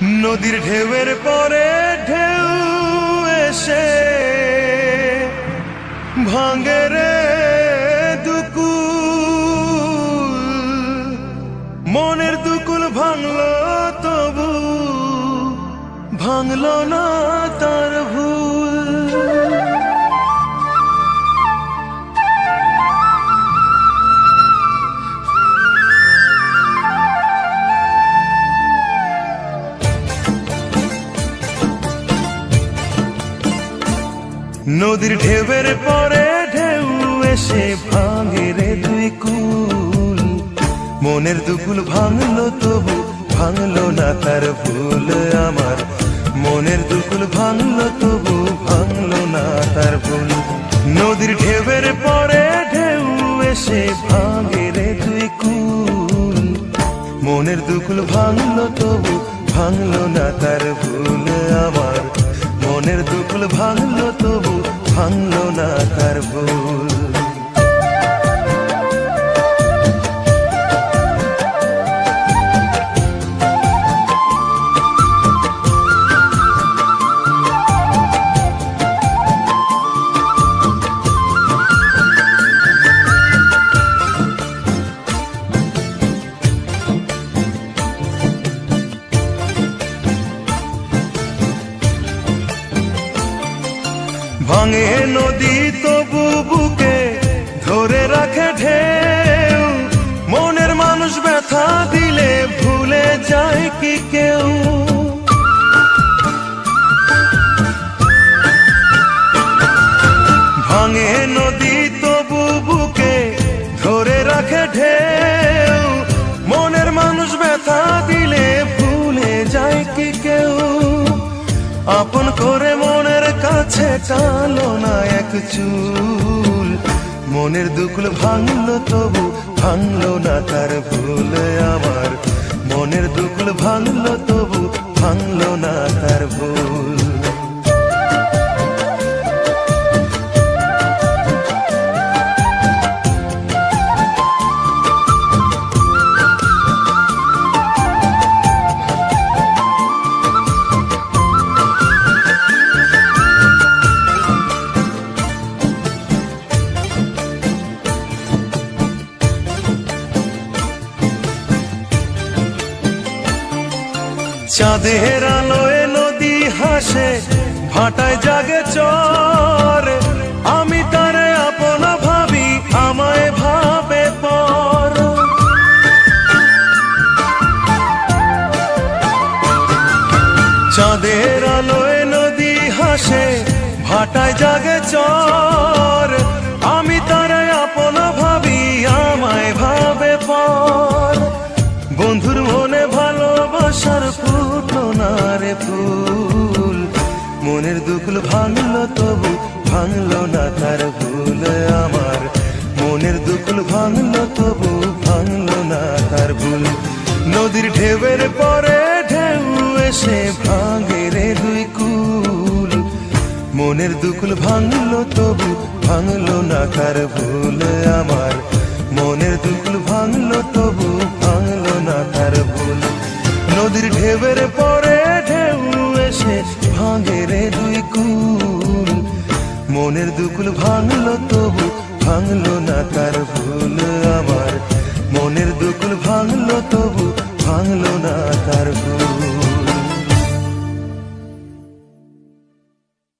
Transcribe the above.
নদীর ঢেউয়ের পরে ঢেউ এসে ভাঙে রে দুকুল, মনের দুকুল ভাঙলো তবু ভাঙলো না তার ভুল। নদীর ঢেউয়ের পরে ঢেউ এসে ভাঙে রে দুই কুল, মনের দুকুল ভাঙলো তবু ভাঙলো না তার ভুল। আমার মনের দুকুল ভাঙলো তবু ভাঙলো না তার ভুল। নদীর ঢেউয়ের পরে ঢেউ এসে ভাঙে রে দুই কুল, মনের দুকুল ভাঙলো তবু ভাঙলো না তার ভুল। আমার মনের দুকুল ভাঙলো তবু ভাঙলো না তার ভুল। ভাঙে নদী তবু বুকে ধরে রাখে ঢেউ, মনের মানুষ ব্যথা দিলে ভুলে যায় কি কেউ। ভাঙে নদী তবু বুকে ধরে রাখে ঢেউ, মনের মানুষ ব্যথা দিলে ভুলে যায় কি কেউ। আপন করে মনের কাছে টানো না এক চুল, মনের দুকুল ভাঙলো তবু ভাঙলো না তার ভুল। আমার মনের দুকুল ভাঙলো তবু ভাঙলো না তার ভুল। চাঁদের আলোয় নদী হাসে ভাটায় জাগে চর, আমি তারে আপন ভাবি আমায় ভাবে পর। চাঁদের আলোয় নদী হাসে ভাটায় জাগে চর, আমি তারে আপন ভাবি আমায় ভাবে পর। বন্ধুর মনে ভালোবাসার ফুটলো না রে ফুল, মনের দুকুল ভাঙলো তবু ভাঙলো না তার ভুল। আমার মনের দুকুল ভাঙলো তবু ভাঙলো না তার ভুল। নদীর ঢেউয়ের পরে ঢেউ এসে ভাঙে রে দুই কুল, মনের দুকুল ভাঙলো তবু ভাঙলো না তার ভুল। আমার মনের দুকুল ভাঙলো তবু ভাঙলো না তার ভুল। নদীর ঢেউয়ের পরে ঢেউ এসে ভাঙে রে দুই কুল, মনের দুকুল ভাঙলো তবু ভাঙলো না তার ভুল। আমার মনের দুকুল ভাঙলো তবু ভাঙলো না তার ভুল।